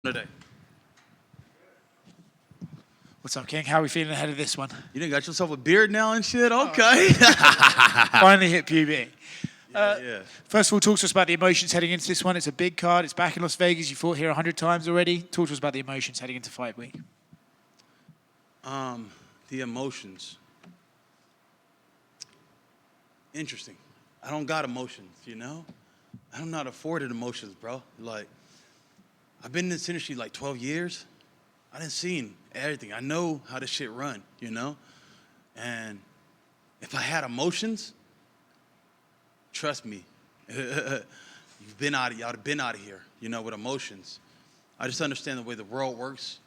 today? What's up, King? How are we feeling ahead of this one? You done got yourself a beard now and shit? Okay. Finally hit puberty. Yeah. First of all, talk to us about the emotions heading into this one. It's a big card. It's back in Las Vegas. You fought here 100 times already. Talk to us about the emotions heading into fight week. The emotions. Interesting. I don't got emotions, you know? I'm not afforded emotions, bro. Like, I've been in this industry like 12 years. I done seen everything. I know how this shit run, you know? And if I had emotions, trust me, y'all have been out of here, you know, with emotions. I just understand the way the world works.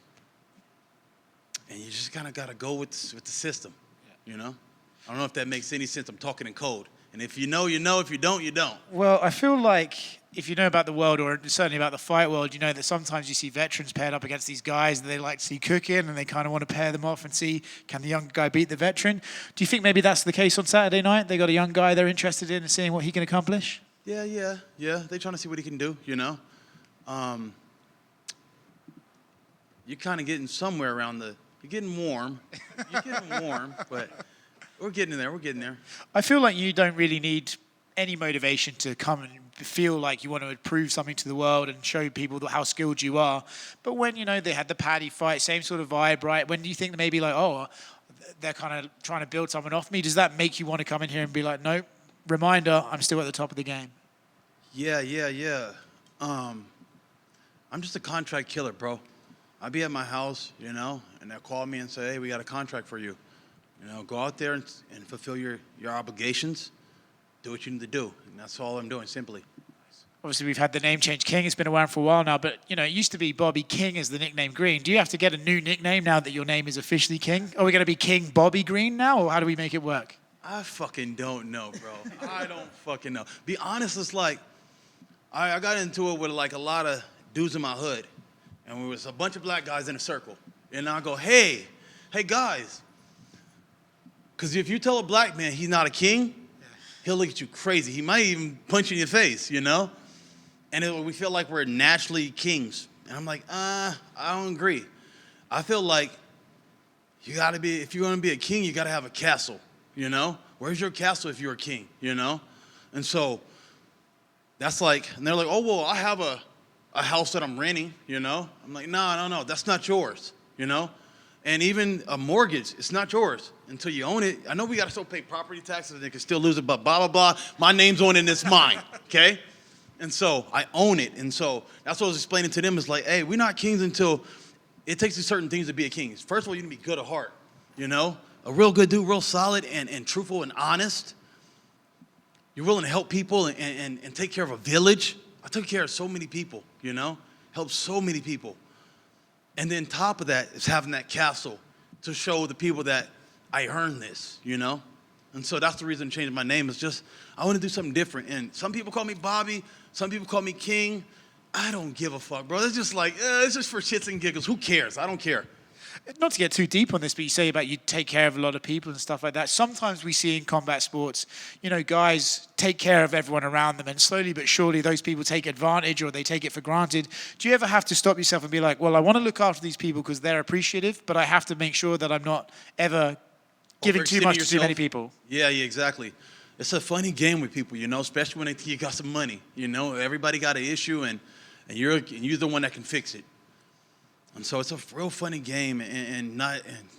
And you just kind of got to go with the system, you know? I don't know if that makes any sense. I'm talking in code. And if you know, you know. If you don't, you don't. Well, I feel like if you know about the world, or certainly about the fight world, you know that sometimes you see veterans paired up against these guys that they like to see cooking, and they kind of want to pair them off and see, can the young guy beat the veteran? Do you think maybe that's the case on Saturday night? They got a young guy they're interested in and seeing what he can accomplish? Yeah. They're trying to see what he can do, you know? You're kind of getting somewhere around you're getting warm. You're getting warm, but we're getting there. I feel like you don't really need any motivation to come and feel like you want to prove something to the world and show people how skilled you are. But when, you know, they had the Paddy fight, same sort of vibe, right? When do you think maybe like, oh, they're kind of trying to build someone off me? Does that make you want to come in here and be like, no, reminder, I'm still at the top of the game? Yeah. I'm just a contract killer, bro. I'll be at my house, you know, and they'll call me and say, hey, we got a contract for you. You know, go out there and fulfill your obligations. Do what you need to do. And that's all I'm doing, simply. Obviously, we've had the name change King. It's been around for a while now, but, you know, it used to be Bobby King as the nickname Green. Do you have to get a new nickname now that your name is officially King? Are we going to be King Bobby Green now, or how do we make it work? I fucking don't know, bro. I don't fucking know. Be honest, it's like, I got into it with like a lot of dudes in my hood. And we was a bunch of black guys in a circle. And I go, hey guys. Because if you tell a black man he's not a king, he'll look at you crazy. He might even punch you in your face, you know? And we feel like we're naturally kings. And I'm like, I don't agree. I feel like if you're going to be a king, you got to have a castle, you know? Where's your castle if you're a king, you know? And so that's like, and they're like, oh, well, I have a house that I'm renting, you know? I'm like, no, that's not yours, you know? And even a mortgage, it's not yours until you own it. I know we got to still pay property taxes and they can still lose it, but blah, blah, blah. My name's on it and it's mine, okay? And so I own it. And so that's what I was explaining to them is like, hey, we're not kings until it takes certain things to be a king. First of all, you need to be good at heart, you know? A real good dude, real solid and truthful and honest. You're willing to help people and take care of a village. I took care of so many people, you know, helped so many people. And then top of that is having that castle to show the people that I earned this, you know. And so that's the reason I changed my name is just I want to do something different. And some people call me Bobby. Some people call me King. I don't give a fuck, bro. It's just like, it's just for shits and giggles. Who cares? I don't care. Not to get too deep on this, but you say about you take care of a lot of people and stuff like that. Sometimes we see in combat sports, you know, guys take care of everyone around them, and slowly but surely those people take advantage or they take it for granted. Do you ever have to stop yourself and be like, well, I want to look after these people because they're appreciative, but I have to make sure that I'm not ever giving too much to too many people? Yeah, exactly. It's a funny game with people, you know, especially when you got some money. You know, everybody got an issue, and you're the one that can fix it. And so it's a real funny game and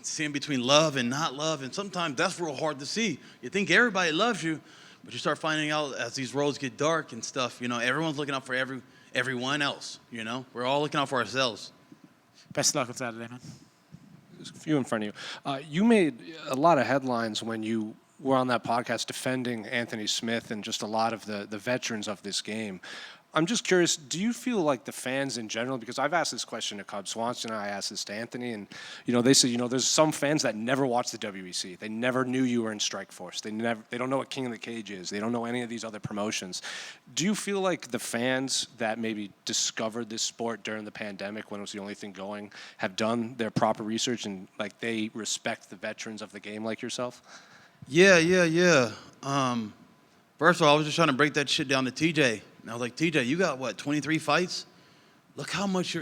seeing between love and not love. And sometimes that's real hard to see. You think everybody loves you, but you start finding out as these roads get dark and stuff, you know, everyone's looking out for everyone else, you know. We're all looking out for ourselves. Best of luck on Saturday, man. There's a few in front of you. You made a lot of headlines when you were on that podcast defending Anthony Smith and just a lot of the veterans of this game. I'm just curious, do you feel like the fans in general, because I've asked this question to Cub Swanson, I asked this to Anthony, and they say, there's some fans that never watched the WEC. They never knew you were in Strikeforce. They don't know what King of the Cage is. They don't know any of these other promotions. Do you feel like the fans that maybe discovered this sport during the pandemic when it was the only thing going have done their proper research and like they respect the veterans of the game like yourself? Yeah. First of all, I was just trying to break that shit down to TJ. And I was like, TJ, you got, 23 fights? Look how much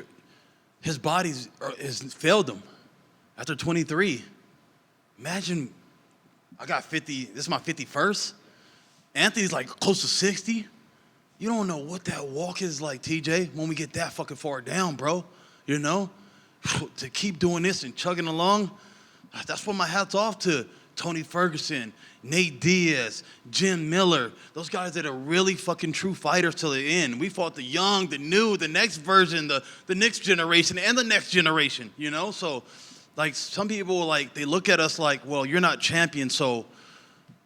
his body's has failed him after 23. Imagine I got 50. This is my 51st. Anthony's like close to 60. You don't know what that walk is like, TJ, when we get that fucking far down, bro. You know? To keep doing this and chugging along, that's what my hat's off to Tony Ferguson, Nate Diaz, Jim Miller, those guys that are really fucking true fighters till the end. We fought the young, the new, the next version, the next generation, and the next generation, you know? So, like, some people, like, they look at us like, well, you're not champion, so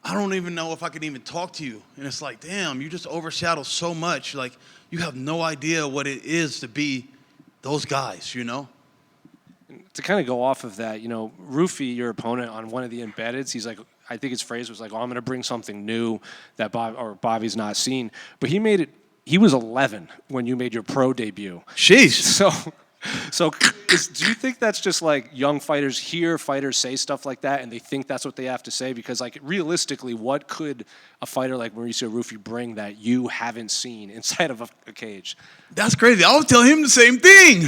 I don't even know if I can even talk to you. And it's like, damn, you just overshadow so much. Like, you have no idea what it is to be those guys, you know? To kind of go off of that, you know, Ruffy, your opponent, on one of the embeddeds, he's like, I think his phrase was like, oh, I'm going to bring something new that Bobby's not seen. But he was 11 when you made your pro debut. Sheesh. So do you think that's just like young fighters hear fighters say stuff like that and they think that's what they have to say? Because like realistically, what could a fighter like Mauricio Ruffy bring that you haven't seen inside of a cage? That's crazy. I was telling him the same thing.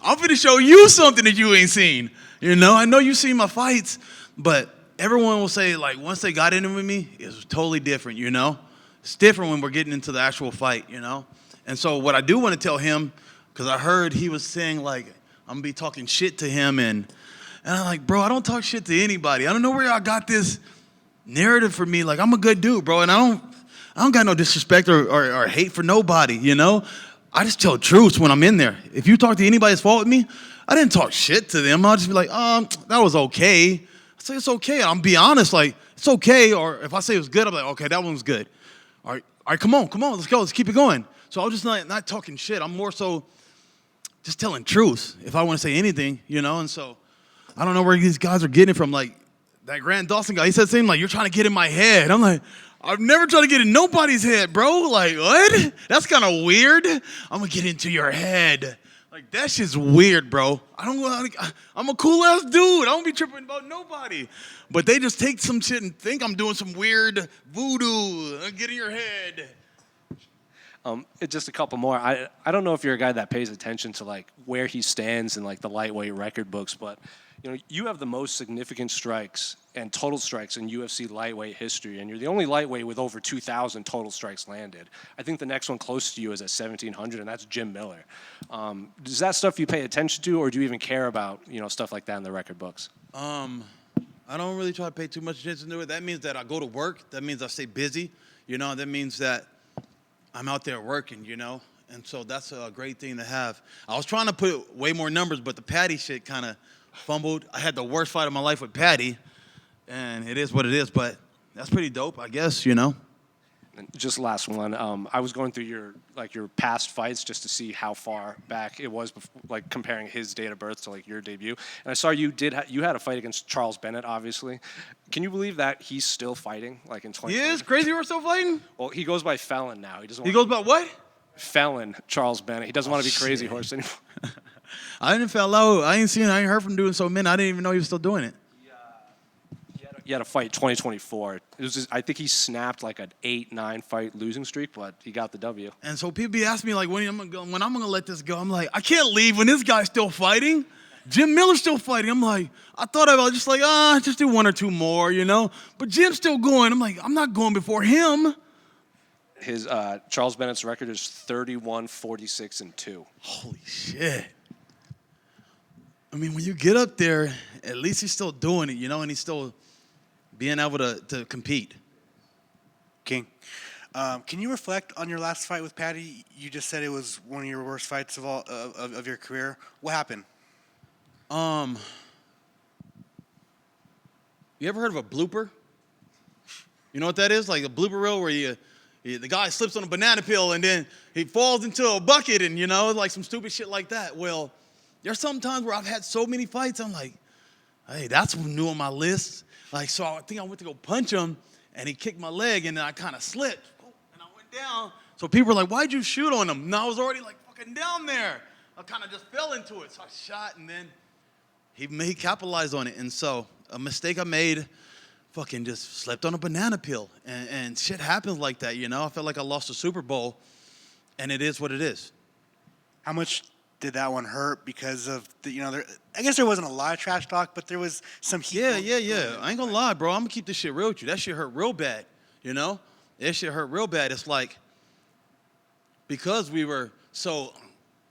I'm going to show you something that you ain't seen. You know, I know you've seen my fights, but everyone will say, like, once they got in it with me, it was totally different, you know? It's different when we're getting into the actual fight, you know? And so what I do want to tell him, because I heard he was saying, like, I'm going to be talking shit to him, and I'm like, bro, I don't talk shit to anybody. I don't know where y'all got this narrative for me. Like, I'm a good dude, bro, and I don't got no disrespect or hate for nobody, you know? I just tell truths when I'm in there. If you talk to anybody that's fought with me, I didn't talk shit to them. I'll just be like, that was okay. I say it's okay. I'm be honest, like, it's okay. Or if I say it was good, I'm like, okay, that one was good. All right, come on, let's go. Let's keep it going. So I was just not talking shit. I'm more so just telling truth if I want to say anything, you know? And so I don't know where these guys are getting it from. Like, that Grant Dawson guy, he said something like, you're trying to get in my head. I'm like, I've never tried to get in nobody's head, bro. Like, what? That's kind of weird. I'm going to get into your head. Like, that shit's weird, bro. I'm a cool-ass dude. I don't be tripping about nobody. But they just take some shit and think I'm doing some weird voodoo and get in your head. Just a couple more. I don't know if you're a guy that pays attention to, like, where he stands in, like, the lightweight record books, but, you know, you have the most significant strikes and total strikes in UFC lightweight history, and you're the only lightweight with over 2,000 total strikes landed. I think the next one close to you is at 1,700, and that's Jim Miller. Is that stuff you pay attention to, or do you even care about, you know, stuff like that in the record books? I don't really try to pay too much attention to it. That means that I go to work. That means I stay busy. You know, that means that I'm out there working, you know? And so that's a great thing to have. I was trying to put way more numbers, but the Paddy shit kind of fumbled. I had the worst fight of my life with Paddy, and it is what it is, but that's pretty dope, I guess, you know? And just last one. I was going through your past fights just to see how far back it was, like comparing his date of birth to like your debut. And I saw you had a fight against Charles Bennett, obviously. Can you believe that he's still fighting, like in 2020? He is? Crazy we're still fighting? Well, he goes by Felon now. He goes by what? Felon Charles Bennett. He doesn't want to be Crazy Horse anymore. I didn't fell out. I ain't heard from him doing so many. I didn't even know he was still doing it. He had a fight 2024. It was just, I think he snapped like an 8-9 fight losing streak, but he got the W. And so people be asking me like when I'm gonna let this go. I'm like, I can't leave when this guy's still fighting. Jim Miller's still fighting. I'm like, I thought about just like, just do one or two more, you know. But Jim's still going. I'm like, I'm not going before him. His Charles Bennett's record is 31-46-2. Holy shit. I mean, when you get up there, at least he's still doing it, you know, and he's still being able to compete. King, can you reflect on your last fight with Paddy? You just said it was one of your worst fights of all of your career. What happened? You ever heard of a blooper? You know what that is? Like a blooper reel where the guy slips on a banana peel and then he falls into a bucket and, you know, like some stupid shit like that. Well, there's some times where I've had so many fights, I'm like, hey, that's new on my list. Like, so I think I went to go punch him, and he kicked my leg, and then I kind of slipped, and I went down. So people were like, why'd you shoot on him? And I was already, like, fucking down there. I kind of just fell into it. So I shot, and then he capitalized on it. And so a mistake I made, fucking just slept on a banana peel. And shit happens like that, you know? I felt like I lost a Super Bowl, and it is what it is. How much did that one hurt because of the, I guess there wasn't a lot of trash talk, but there was some heat. Yeah. I ain't gonna lie, bro. I'm gonna keep this shit real with you. That shit hurt real bad, That shit hurt real bad. It's like, because we were so,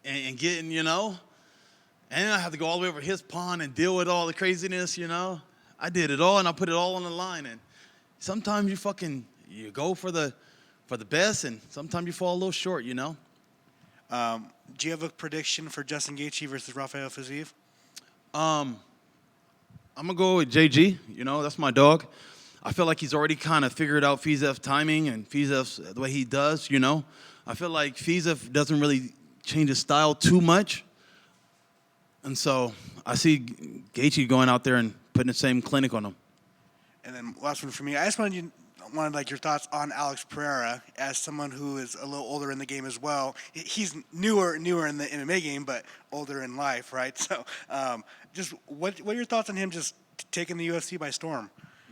and getting, and I had to go all the way over his pond and deal with all the craziness, I did it all, and I put it all on the line. And sometimes you go for the best, and sometimes you fall a little short, Do you have a prediction for Justin Gaethje versus Rafael Fiziev? I'm gonna go with JG. That's my dog. I feel like he's already kind of figured out Fizev's timing and Fizev's the way he does. I feel like Fizev doesn't really change his style too much, and so I see Gaethje going out there and putting the same clinic on him. And then last one for me, I just wanted your thoughts on Alex Pereira as someone who is a little older in the game as well. He's newer in the MMA game, but older in life, right? So, just what are your thoughts on him just taking the UFC by storm?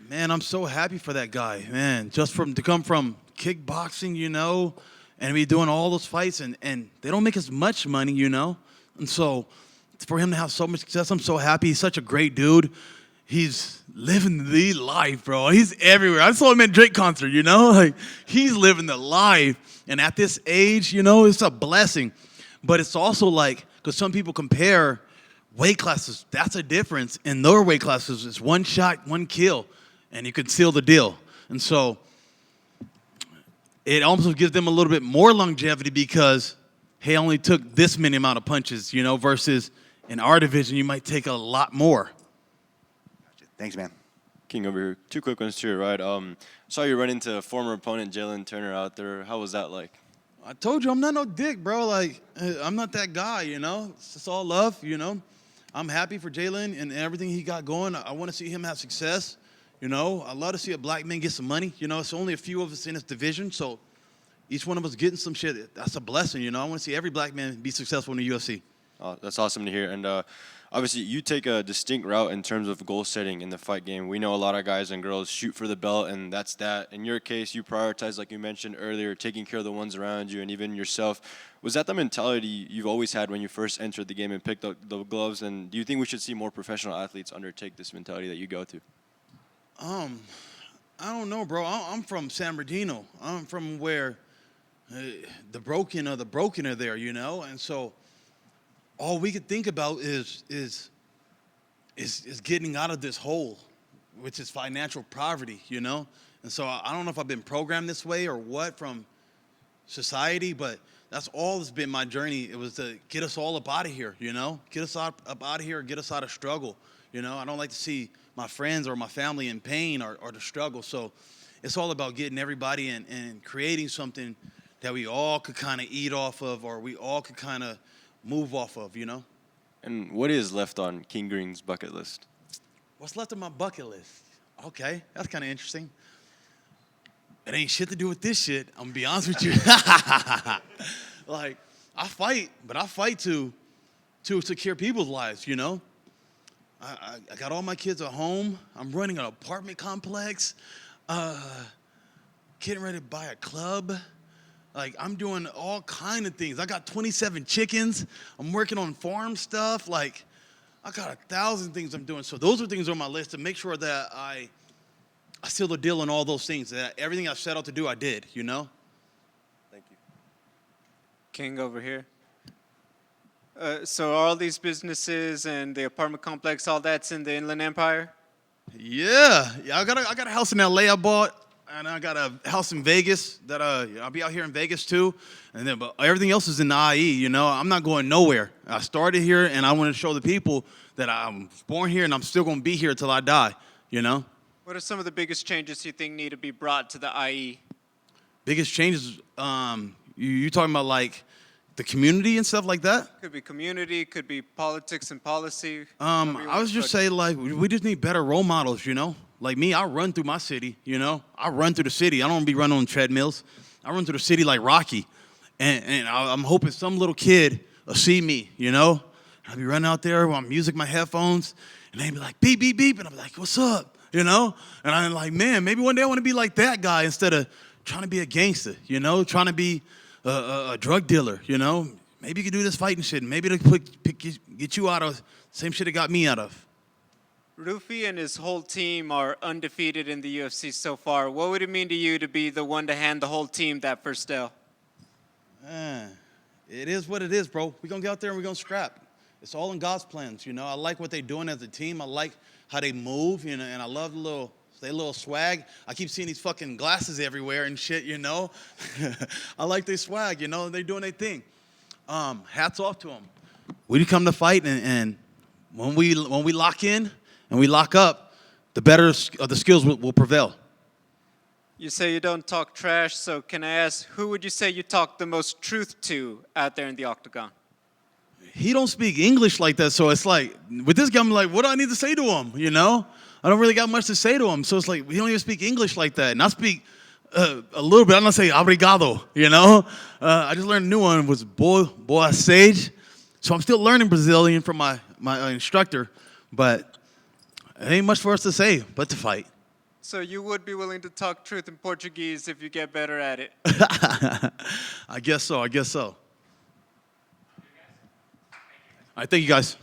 Man, I'm so happy for that guy, man. Just to come from kickboxing, and be doing all those fights, and they don't make as much money, and so for him to have so much success, I'm so happy. He's such a great dude. He's living the life, bro. He's everywhere. I saw him at Drake concert, like he's living the life. And at this age, it's a blessing. But it's also like, because some people compare weight classes, that's a difference. In lower weight classes, it's one shot, one kill, and you could seal the deal. And so it almost gives them a little bit more longevity because, hey, I only took this many amount of punches, versus in our division, you might take a lot more. Thanks, man. King over here. 2 quick ones to your right. Saw you run into former opponent Jalen Turner out there. How was that like? I told you I'm not no dick, bro. Like, I'm not that guy, It's just all love, I'm happy for Jalen and everything he got going. I want to see him have success, I love to see a black man get some money. It's only a few of us in this division, so each one of us getting some shit, that's a blessing, I want to see every black man be successful in the UFC. Oh, that's awesome to hear. And obviously, you take a distinct route in terms of goal setting in the fight game. We know a lot of guys and girls shoot for the belt, and that's that. In your case, you prioritize, like you mentioned earlier, taking care of the ones around you and even yourself. Was that the mentality you've always had when you first entered the game and picked up the gloves? And do you think we should see more professional athletes undertake this mentality that you go through? I don't know, bro. I'm from San Bernardino. I'm from where the broken are there, And so all we could think about is getting out of this hole, which is financial poverty, And so I don't know if I've been programmed this way or what from society, but that's all that's been my journey. It was to get us all up out of here, Get us up out of here, get us out of struggle, I don't like to see my friends or my family in pain or the struggle. So it's all about getting everybody and creating something that we all could kind of eat off of or we all could kind of move off of, And what is left on King Green's bucket list? What's left on my bucket list? Okay, that's kind of interesting. It ain't shit to do with this shit. I'm gonna be honest with you. Like, I fight, but I fight to secure people's lives, I got all my kids at home. I'm running an apartment complex. Getting ready to buy a club. Like, I'm doing all kind of things. I got 27 chickens. I'm working on farm stuff. Like, I got 1,000 things I'm doing. So those are things on my list to make sure that I seal the deal on all those things. That everything I set out to do, I did, Thank you. King over here. So all these businesses and the apartment complex, all that's in the Inland Empire? Yeah. I got a house in LA I bought. And I got a house in Vegas that I'll be out here in Vegas too. And then, but everything else is in the IE, I'm not going nowhere. I started here, and I want to show the people that I'm born here, and I'm still going to be here till I die, What are some of the biggest changes you think need to be brought to the IE? Biggest changes, you talking about like the community and stuff like that? Could be community, could be politics and policy. I was just saying, like, we just need better role models, Like me, I run through my city, I run through the city. I don't be running on treadmills. I run through the city like Rocky. And I'm hoping some little kid will see me, I'll be running out there with my music, my headphones, and they be like, beep, beep, beep. And I'm like, what's up, And I'm like, man, maybe one day I want to be like that guy instead of trying to be a gangster, trying to be a drug dealer, maybe you can do this fighting shit. Maybe it'll get you out of the same shit it got me out of. Ruffy and his whole team are undefeated in the UFC so far. What would it mean to you to be the one to hand the whole team that first L? It is what it is, bro. We're going to get out there and we're going to scrap. It's all in God's plans, you know. I like what they're doing as a team. I like how they move, you know, and I love their little swag. I keep seeing these fucking glasses everywhere and shit, you know. I like their swag, you know. They're doing their thing. Hats off to them. We come to fight, and when we lock in and we lock up, the better of the skills will prevail. You say you don't talk trash, so can I ask, who would you say you talk the most truth to out there in the octagon? He don't speak English like that, so it's like, with this guy, I'm like, what do I need to say to him, you know? I don't really got much to say to him, so it's like, he don't even speak English like that. And I speak a little bit. I'm not saying obrigado, you know? I just learned a new one, was boa sage. So I'm still learning Brazilian from my instructor, but it ain't much for us to say but to fight. So you would be willing to talk truth in Portuguese if you get better at it? I guess so. All right, thank you guys.